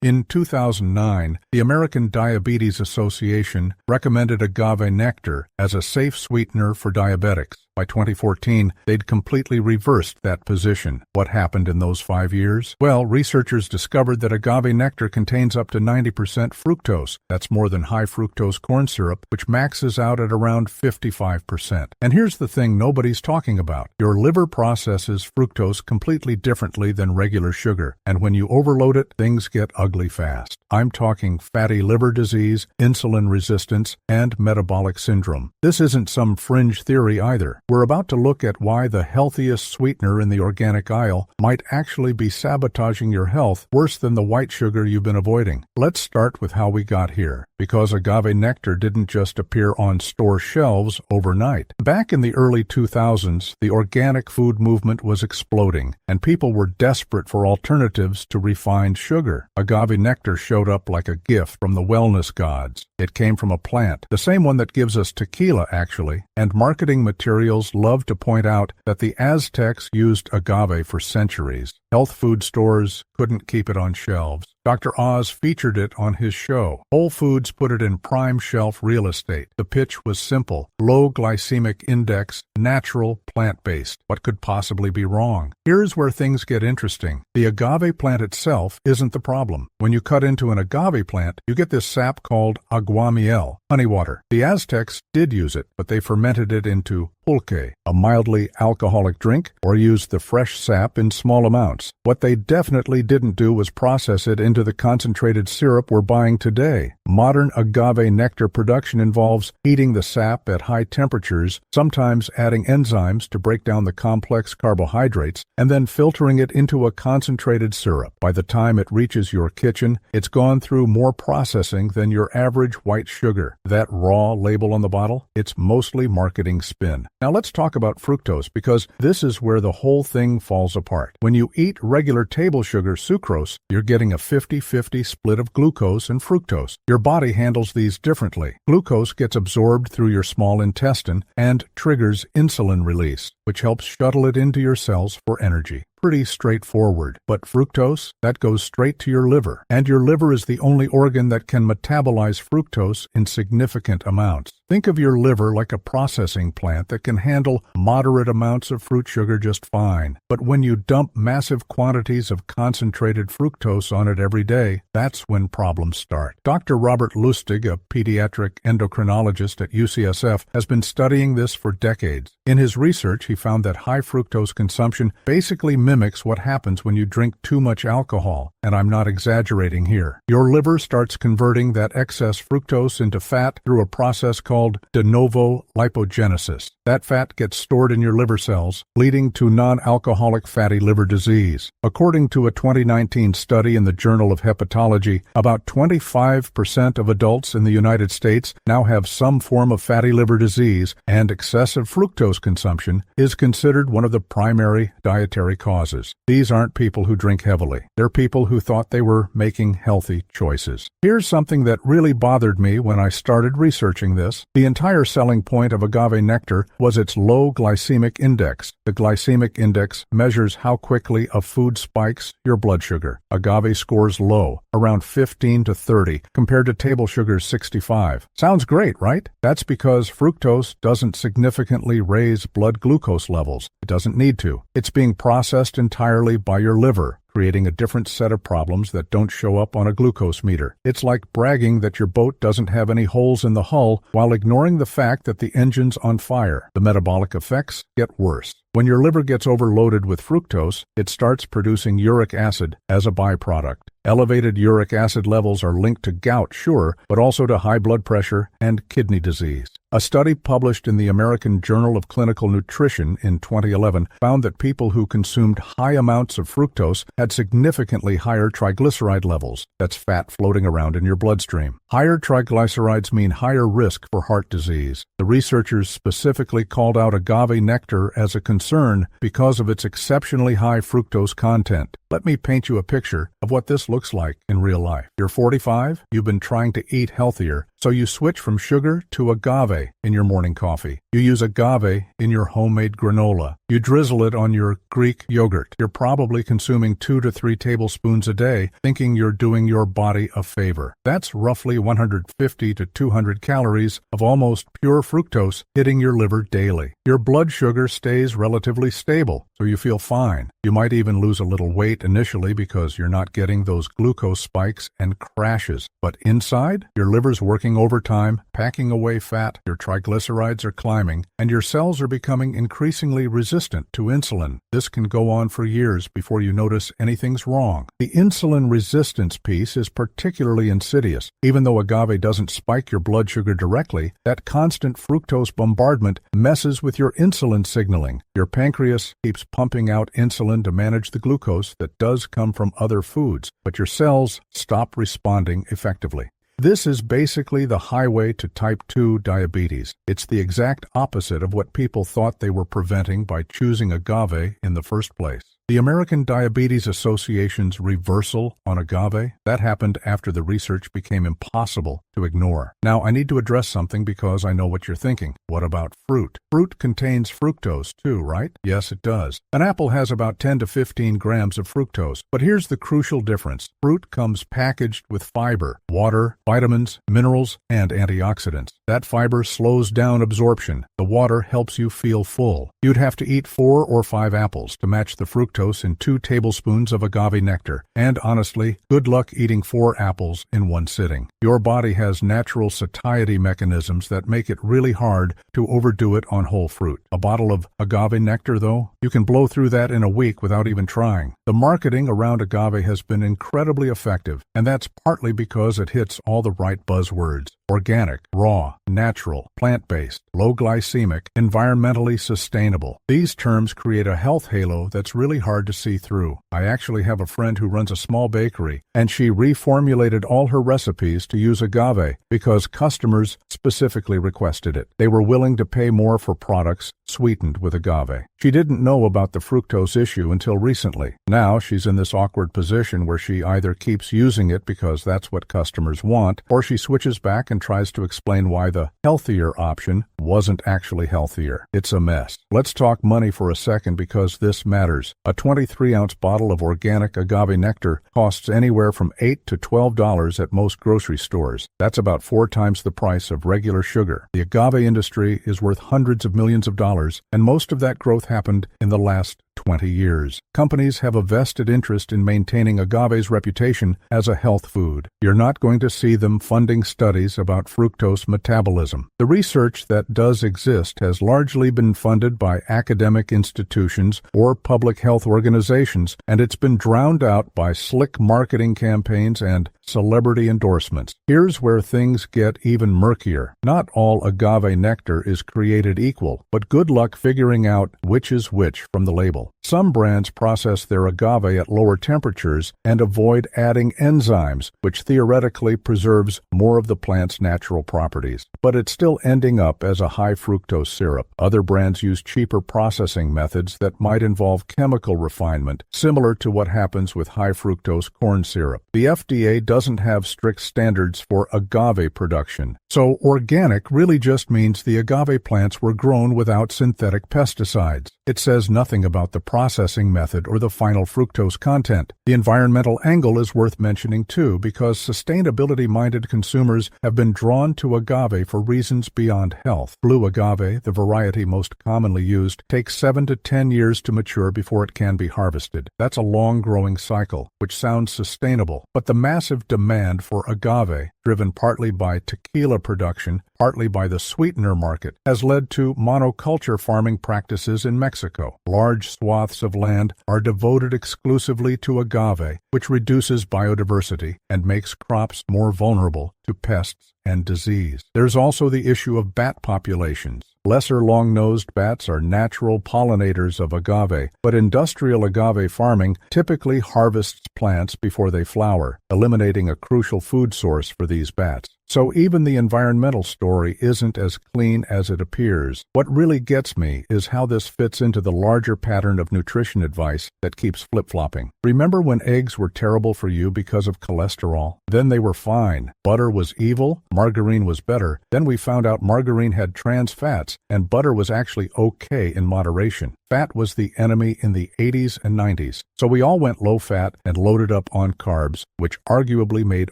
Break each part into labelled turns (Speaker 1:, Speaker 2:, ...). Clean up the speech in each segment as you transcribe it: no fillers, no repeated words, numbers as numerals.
Speaker 1: In 2009, the American Diabetes Association recommended agave nectar as a safe sweetener for diabetics. By 2014, they'd completely reversed that position. What happened in those 5 years? Well, researchers discovered that agave nectar contains up to 90% fructose. That's more than high fructose corn syrup, which maxes out at around 55%. And here's the thing nobody's talking about. Your liver processes fructose completely differently than regular sugar, and when you overload it, things get ugly fast. I'm talking fatty liver disease, insulin resistance, and metabolic syndrome. This isn't some fringe theory either. We're about to look at why the healthiest sweetener in the organic aisle might actually be sabotaging your health worse than the white sugar you've been avoiding. Let's start with how we got here, because agave nectar didn't just appear on store shelves overnight. Back in the early 2000s, the organic food movement was exploding, and people were desperate for alternatives to refined sugar. Agave nectar showed up like a gift from the wellness gods. It came from a plant, the same one that gives us tequila, actually, and marketing materials love to point out that the Aztecs used agave for centuries. Health food stores couldn't keep it on shelves. Dr. Oz featured it on his show. Whole Foods put it in prime shelf real estate. The pitch was simple: low glycemic index, natural, plant-based. What could possibly be wrong? Here's where things get interesting. The agave plant itself isn't the problem. When you cut into an agave plant, you get this sap called aguamiel, honey water. The Aztecs did use it, but they fermented it into pulque, a mildly alcoholic drink, or used the fresh sap in small amounts. What they definitely didn't do was process it into the concentrated syrup we're buying today. Modern agave nectar production involves heating the sap at high temperatures, sometimes adding enzymes to break down the complex carbohydrates, and then filtering it into a concentrated syrup. By the time it reaches your kitchen, it's gone through more processing than your average white sugar. That raw label on the bottle? It's mostly marketing spin. Now let's talk about fructose, because this is where the whole thing falls apart. When you eat regular table sugar sucrose, you're getting a 50-50 split of glucose and fructose. Your body handles these differently. Glucose gets absorbed through your small intestine and triggers insulin release, which helps shuttle it into your cells for energy. Pretty straightforward. But fructose, that goes straight to your liver, and your liver is the only organ that can metabolize fructose in significant amounts. Think of your liver like a processing plant that can handle moderate amounts of fruit sugar just fine. But when you dump massive quantities of concentrated fructose on it every day, that's when problems start. Dr. Robert Lustig, a pediatric endocrinologist at UCSF, has been studying this for decades. In his research, he found that high fructose consumption basically mimics what happens when you drink too much alcohol, and I'm not exaggerating here. Your liver starts converting that excess fructose into fat through a process called de novo lipogenesis. That fat gets stored in your liver cells, leading to non-alcoholic fatty liver disease. According to a 2019 study in the Journal of Hepatology, about 25% of adults in the United States now have some form of fatty liver disease, and excessive fructose consumption is considered one of the primary dietary causes. These aren't people who drink heavily. They're people who thought they were making healthy choices. Here's something that really bothered me when I started researching this. The entire selling point of agave nectar was its low glycemic index. The glycemic index measures how quickly a food spikes your blood sugar. Agave scores low, around 15 to 30, compared to table sugar's 65. Sounds great, right? That's because fructose doesn't significantly raise blood glucose levels. It doesn't need to. It's being processed entirely by your liver, creating a different set of problems that don't show up on a glucose meter. It's like bragging that your boat doesn't have any holes in the hull while ignoring the fact that the engine's on fire. The metabolic effects get worse. When your liver gets overloaded with fructose, it starts producing uric acid as a byproduct. Elevated uric acid levels are linked to gout, sure, but also to high blood pressure and kidney disease. A study published in the American Journal of Clinical Nutrition in 2011 found that people who consumed high amounts of fructose had significantly higher triglyceride levels. That's fat floating around in your bloodstream. Higher triglycerides mean higher risk for heart disease. The researchers specifically called out agave nectar as a concern because of its exceptionally high fructose content. Let me paint you a picture of what this looks like in real life. You're 45, you've been trying to eat healthier, So you switch from sugar to agave in your morning coffee. You use agave in your homemade granola. You drizzle it on your Greek yogurt. You're probably consuming 2 to 3 tablespoons a day, thinking you're doing your body a favor. That's roughly 150 to 200 calories of almost pure fructose hitting your liver daily. Your blood sugar stays relatively stable, so you feel fine. You might even lose a little weight initially because you're not getting those glucose spikes and crashes. But inside, your liver's working overtime, packing away fat, your triglycerides are climbing, and your cells are becoming increasingly resistant to insulin. This can go on for years before you notice anything's wrong. The insulin resistance piece is particularly insidious. Even though agave doesn't spike your blood sugar directly, that constant fructose bombardment messes with your insulin signaling. Your pancreas keeps pumping out insulin to manage the glucose that does come from other foods, but your cells stop responding effectively. This is basically the highway to type 2 diabetes. It's the exact opposite of what people thought they were preventing by choosing agave in the first place. The American Diabetes Association's reversal on agave, that happened after the research became impossible to ignore. Now, I need to address something because I know what you're thinking. What about fruit? Fruit contains fructose too, right? Yes, it does. An apple has about 10 to 15 grams of fructose, but here's the crucial difference. Fruit comes packaged with fiber, water, vitamins, minerals, and antioxidants. That fiber slows down absorption. The water helps you feel full. You'd have to eat 4 or 5 apples to match the fructose in 2 tablespoons of agave nectar. And honestly, good luck eating 4 apples in one sitting. Your body has natural satiety mechanisms that make it really hard to overdo it on whole fruit. A bottle of agave nectar, though, you can blow through that in a week without even trying. The marketing around agave has been incredibly effective, and that's partly because it hits all the right buzzwords. Organic, raw, natural, plant-based, low glycemic, environmentally sustainable. These terms create a health halo that's really hard to see through. I actually have a friend who runs a small bakery, and she reformulated all her recipes to use agave because customers specifically requested it. They were willing to pay more for products sweetened with agave. She didn't know about the fructose issue until recently. Now she's in this awkward position where she either keeps using it because that's what customers want, or she switches back and tries to explain why the healthier option wasn't actually healthier. It's a mess. Let's talk money for a second because this matters. A 23-ounce bottle of organic agave nectar costs anywhere from $8 to $12 at most grocery stores. That's about 4 times the price of regular sugar. The agave industry is worth hundreds of millions of dollars, and most of that growth happened in the last 20 years. Companies have a vested interest in maintaining agave's reputation as a health food. You're not going to see them funding studies about fructose metabolism. The research that does exist has largely been funded by academic institutions or public health organizations, and it's been drowned out by slick marketing campaigns and celebrity endorsements. Here's where things get even murkier. Not all agave nectar is created equal, but good luck figuring out which is which from the label. Some brands process their agave at lower temperatures and avoid adding enzymes, which theoretically preserves more of the plant's natural properties. But it's still ending up as a high fructose syrup. Other brands use cheaper processing methods that might involve chemical refinement, similar to what happens with high fructose corn syrup. The FDA doesn't have strict standards for agave production. So organic really just means the agave plants were grown without synthetic pesticides. It says nothing about the processing method or the final fructose content. The environmental angle is worth mentioning too, because sustainability-minded consumers have been drawn to agave for reasons beyond health. Blue agave, the variety most commonly used, takes 7 to 10 years to mature before it can be harvested. That's a long growing cycle, which sounds sustainable, but the massive demand for agave, driven partly by tequila production, partly by the sweetener market, has led to monoculture farming practices in Mexico. Large swaths of land are devoted exclusively to agave, which reduces biodiversity and makes crops more vulnerable to pests and disease. There's also the issue of bat populations. Lesser long-nosed bats are natural pollinators of agave, but industrial agave farming typically harvests plants before they flower, eliminating a crucial food source for these bats. So even the environmental story isn't as clean as it appears. What really gets me is how this fits into the larger pattern of nutrition advice that keeps flip-flopping. Remember when eggs were terrible for you because of cholesterol? Then they were fine. Butter was evil, margarine was better. Then we found out margarine had trans fats, and butter was actually okay in moderation. Fat was the enemy in the 80s and 90s, so we all went low-fat and loaded up on carbs, which arguably made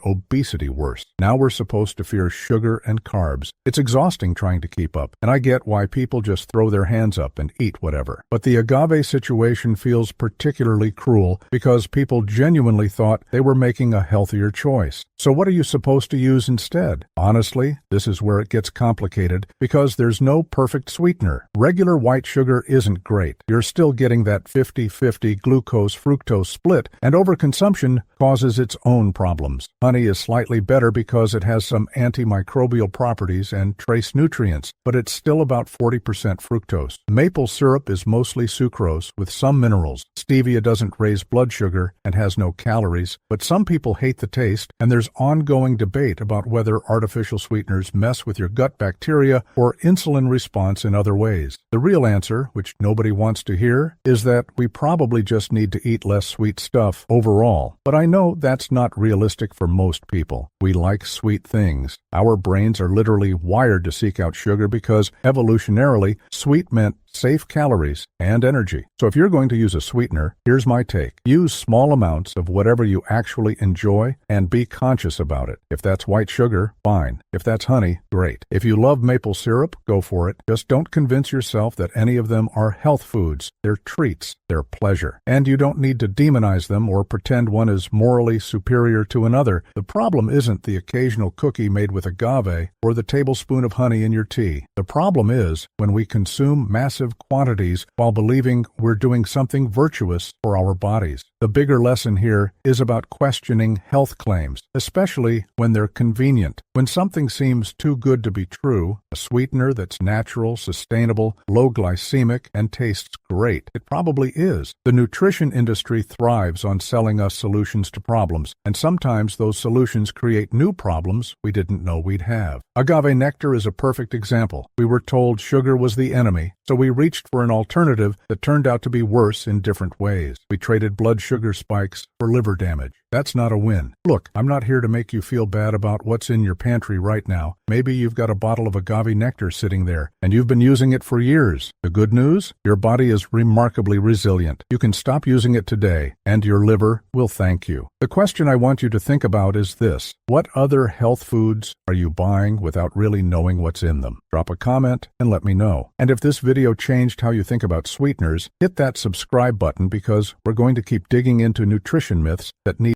Speaker 1: obesity worse. Now we're supposed to fear sugar and carbs. It's exhausting trying to keep up, and I get why people just throw their hands up and eat whatever. But the agave situation feels particularly cruel because people genuinely thought they were making a healthier choice. So what are you supposed to use instead? Honestly, this is where it gets complicated because there's no perfect sweetener. Regular white sugar isn't great. You're still getting that 50-50 glucose-fructose split, and overconsumption causes its own problems. Honey is slightly better because it has some antimicrobial properties and trace nutrients, but it's still about 40% fructose. Maple syrup is mostly sucrose with some minerals. Stevia doesn't raise blood sugar and has no calories, but some people hate the taste, and there's ongoing debate about whether artificial sweeteners mess with your gut bacteria or insulin response in other ways. The real answer, which nobody wants to hear, is that we probably just need to eat less sweet stuff overall. But I know that's not realistic for most people. We like sweet things. Our brains are literally wired to seek out sugar because, evolutionarily, sweet meant safe calories and energy. So if you're going to use a sweetener, here's my take. Use small amounts of whatever you actually enjoy and be conscious about it. If that's white sugar, fine. If that's honey, great. If you love maple syrup, go for it. Just don't convince yourself that any of them are health foods. They're treats. They're pleasure. And you don't need to demonize them or pretend one is morally superior to another. The problem isn't the occasional cookie made with agave or the tablespoon of honey in your tea. The problem is when we consume massive quantities while believing we're doing something virtuous for our bodies. The bigger lesson here is about questioning health claims, especially when they're convenient. When something seems too good to be true, a sweetener that's natural, sustainable, low glycemic, and tastes great, it probably is. The nutrition industry thrives on selling us solutions to problems, and sometimes those solutions create new problems we didn't know we'd have. Agave nectar is a perfect example. We were told sugar was the enemy, so we reached for an alternative that turned out to be worse in different ways. We traded blood sugar spikes for liver damage. That's not a win. Look, I'm not here to make you feel bad about what's in your pantry right now. Maybe you've got a bottle of agave nectar sitting there, and you've been using it for years. The good news? Your body is remarkably resilient. You can stop using it today, and your liver will thank you. The question I want you to think about is this. What other health foods are you buying without really knowing what's in them? Drop a comment and let me know. And if this video changed how you think about sweeteners, hit that subscribe button because we're going to keep digging into nutrition myths that need